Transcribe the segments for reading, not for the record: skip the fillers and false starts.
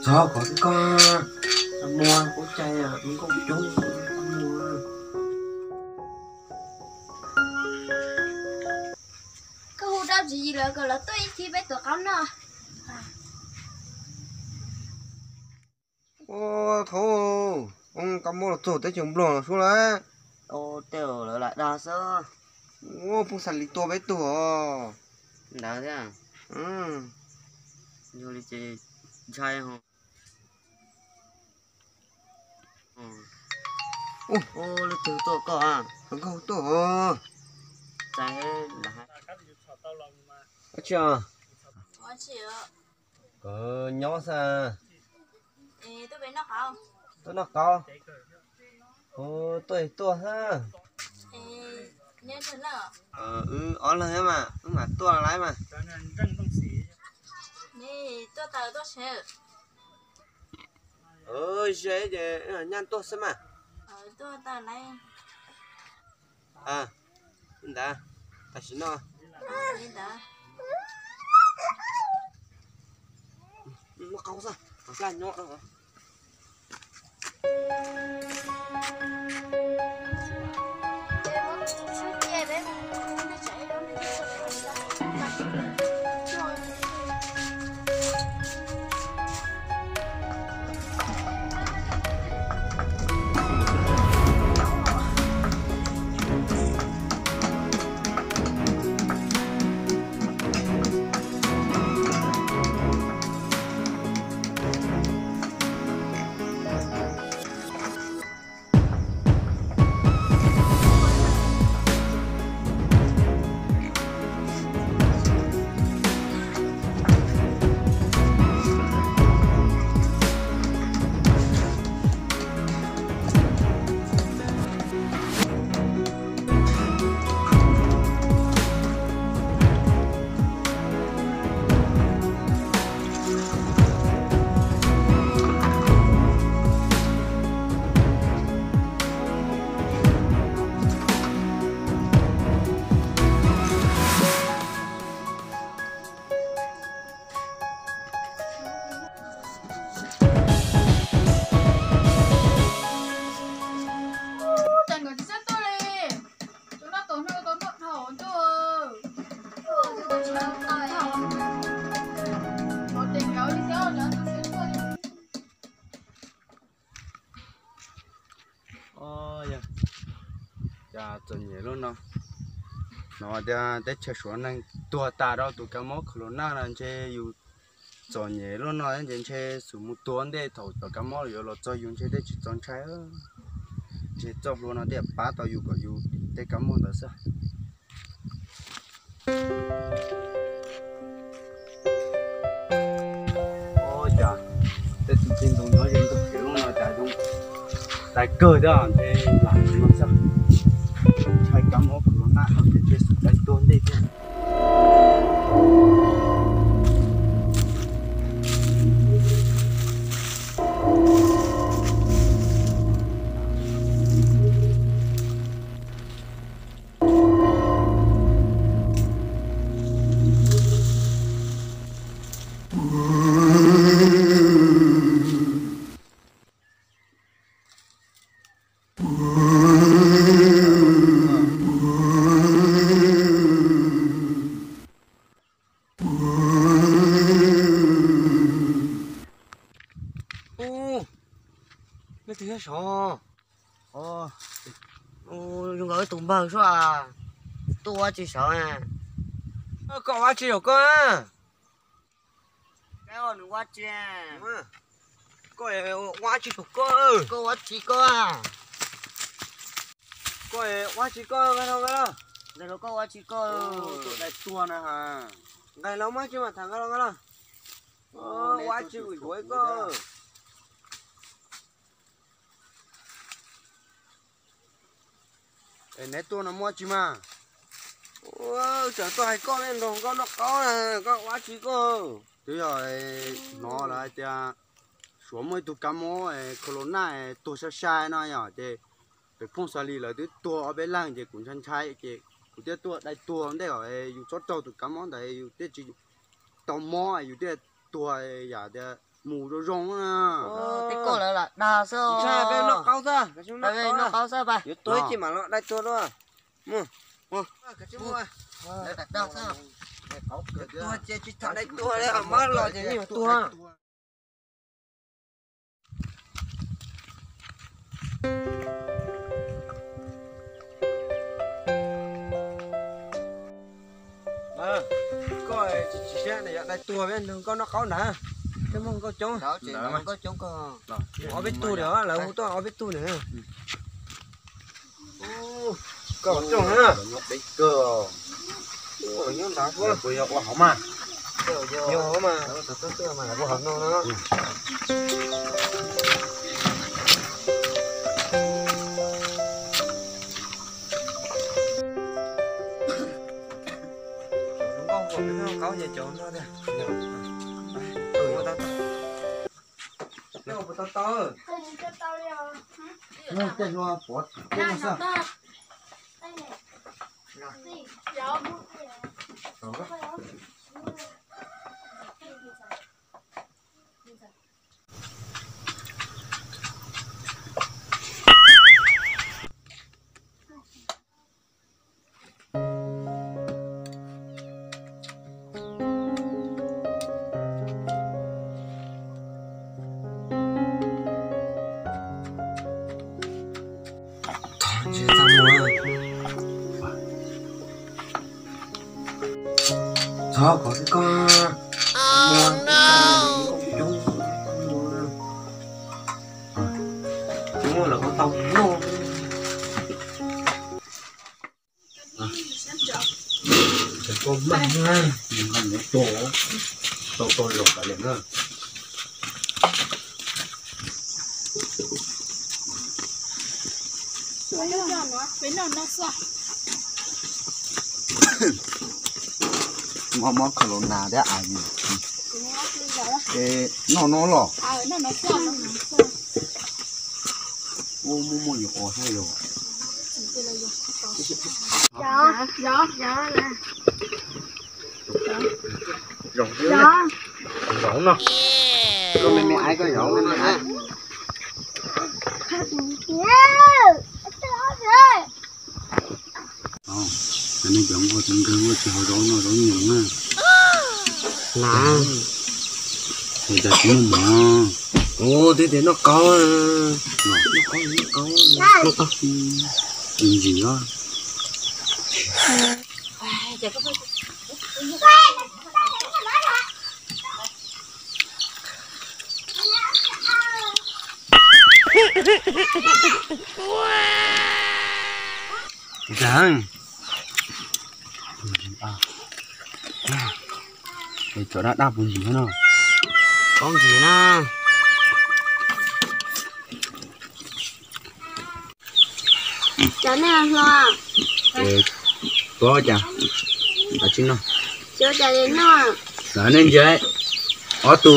Sao có cái con mua có chay à cũng không trúng mua. Cái hồ đào gì là gọi là tôi thì bé tụi con nó. Ô thôi ông cầm mua tổ tới trường blo xuống đấy. Ô tiểu là lại đa sơ. Ô phụ sản lý to bé tổ. Đá thế à? Ừ. Vô đi chơi trai không? Ô là tiểu tổ cỏ à? Không có tổ. Trai hết là hai. Chưa. Có chịu. Nhỏ sao? Ê, tôi bé nó không? Tôi nó có. Tôi to ha. Ê, nhớ thế nào? Ở lại mà. Mà to lại mà. Nè, tôi tao tôi sẽ. Dễ để nhăn to xem mà. Tôi tao lại. À. Đã. Ta xin nó. Đi đó. Nó không sao. Nó là nhỏ đó hả? Chẳng có gì hết tôi đi. Chúng ta tốn hơi tốn một thổ tôi. Một tình cáo đi theo cho tôi xuyên thôi. Dạ. Dạ chuẩn nhớ luôn nó. Nó để chơi xuống này tua ta đó tụi cái mốc khổ na là chơiอยู่chuẩn nhớ luôn nó nên chơi số một tuần để thầu tụi cái mốc rồi cho dùng chơi để chỉ chọn trái chơi chọc luôn nó để bắt taoอยู่để cái mốc đó sao. Dạ. Để tụi tin tụi nó dùng tụi kiểu nó chạy đúng. Tại cơ đó để làm nó sao. Hai cắm ốc của nó không thể chơi sụp đánh tuôn đi thôi. Nó thế sao? Dùng gọi tụm bờ số à? Tôi chỉ sợ à? Cậu quá chiều cơ á. Cái hồn quá chè. Coi quá chiều cơ. Cô quá chỉ có à? Coi quá chiều cơ cái đó. Giờ nó có quá chỉ có. Tụi đại tua nè hả? Ngày lâu mấy chứ mà thằng cái đó. Quá chiều quỷ quái cơ. Nét tua nó mua chi mà. Trời tôi hay con lên rồi con nó có nè, có quá chiều cơ. Thế rồi nó là tia xuống mới tụi cam mó corona tụi sa sai nó nhở thì để phong sa lì là tụi tua ở bên làng thì cũng chân trái thì cũng tụi tua đại tua đấy rồiอยู่chót trâu tụi cam mó đấyอยู่tụi chỉ tàu móอยู่tụi tua giả để mù rồi rong à Cái cô là đa sơ. Cha bên nó cao ra cái chúng Đây nó nó có sao vậy? yếu tối chỉ mà nó đây tua đó mua cái chúng mua Đây là đa sơ. tua chỉ thằng đây tua đấy mà lo gì nhiều tua coi chỉ xe này đây tua bên đừng có nó có nè cái mông có trống Đó chị nó có chúng có. ở bên tu nữa là không to ở bên tu nữa có trống ha đấy cơ ủa nhớ đã quá bây giờ quá hỏng mà nhiều mà tôi mà có hỏng nó có gì chỗ nó đây nó to to nó tên nó bỏ tên nó sao chỉ ra mua đó có cái con chúng mua là con tàu luôn cái con măng ha măng nó to rồi cả liền ha mà khờ lon nào đấy ai nhỉ nó lọ ô mua nhiều ô hay rồi rồng dưới rồng nó con mẹ ai có rồng mẹ ai cái này giống có từng cái có chiều đó nó đó nhiều mà nè thì đặt nó mà ô thế nó có gì đó rằng cái chỗ đó đáp gì nữa Con gì nè. Cháu này là có chả là chính nó cháu cháu đến nào đó nên vậy ở tù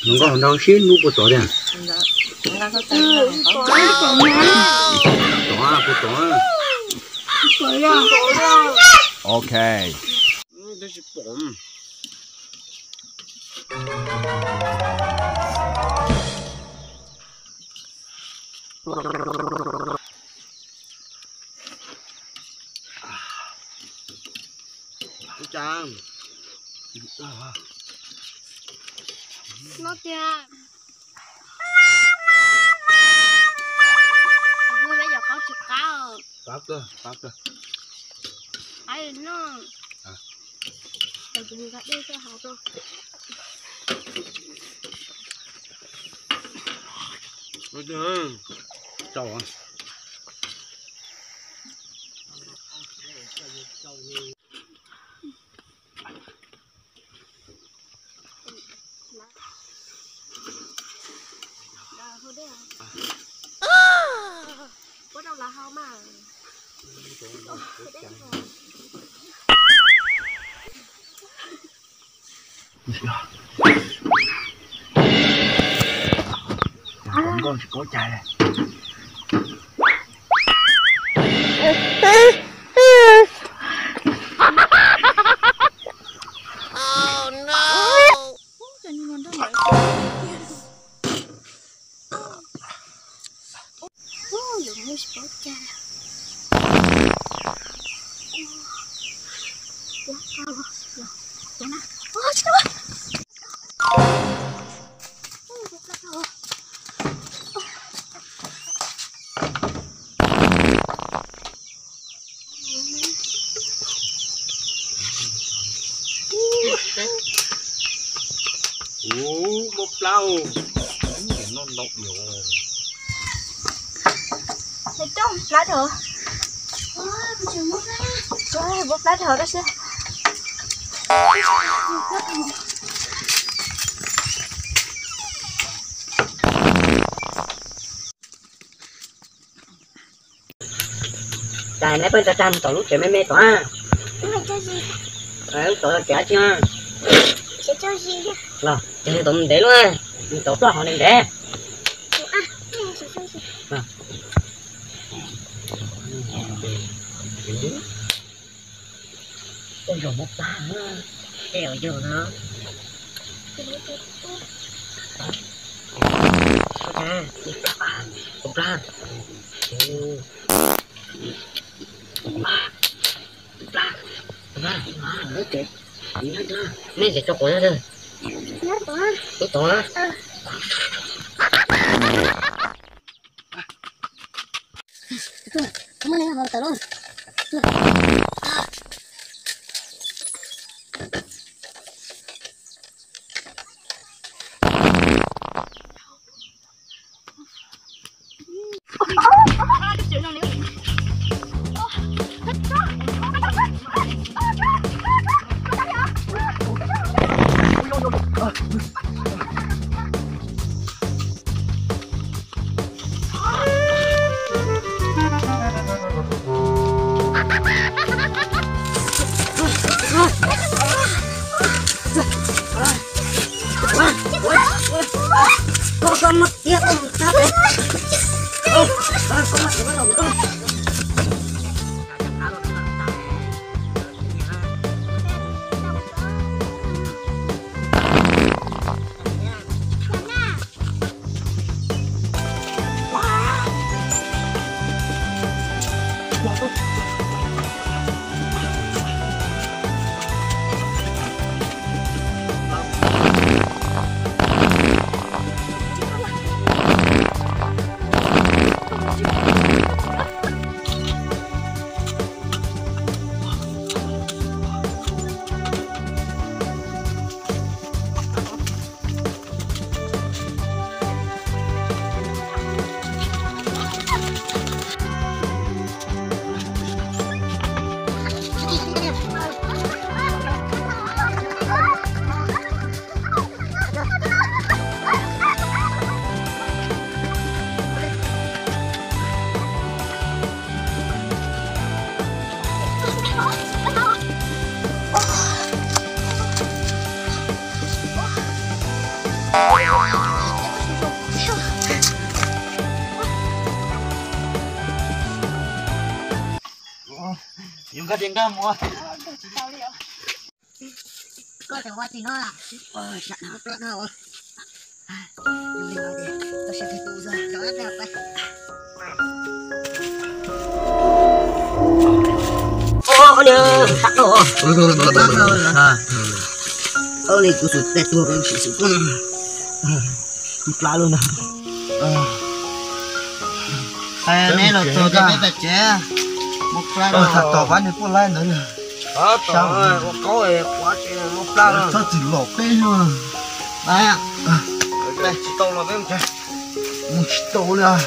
nó có đâu xí nút của tổ đây có tổ của tổ ok đây là bom Chàng. nó kìa vui bây giờ có chữ cao pháp cơ ai nó chúng ta đi cho học rồi rồi được trâu à thôi đấy bắt đầu là hao mà con chỉ có chạy này Cho nên con rất là một lâu nó nấu nhiều Thầy Trung, lá thử. Trời, bốc lá thử đó xưa. Tại nãy bên ta trăm tổ lúc trẻ mê mê tỏa. Mày cho gì? Tổ là trẻ chưa? Sẽ cho gì? Rồi, cho nên tụi mình để luôn á. Mình tổ là họ nên để. Sẽ cho gì? Ôi dồi một ta nữa. Đèo vô nó. Có cha, cục ra. Nước kìa. Nên sẽ cho cổ ra thôi. Cái tổ á. Kamu ni mau tolong. Con mất tiếc không sao đấy. Con mất thì bắt đầu con. Yung ka din ka mo. Có thể qua thì nó à. Chặn nó tốt nào. Nhưng mà thì tôi sẽ phải tụ ra cho nó đẹp vậy. Ô nhờ, tắt đồ. Này cứ sụt tẹt tua cái sự con. Nhịp lá luôn nè. Này là tôi cái bẹt chế. Một lá rồi thật to quá nên có lá nữa nè. Sao rồi, có rồi quá chuyện một lá rồi. Sao chỉ lọt cái luôn. Đây ạ. Đây, chỉ tàu là cái một cái. Một chỉ tàu nè.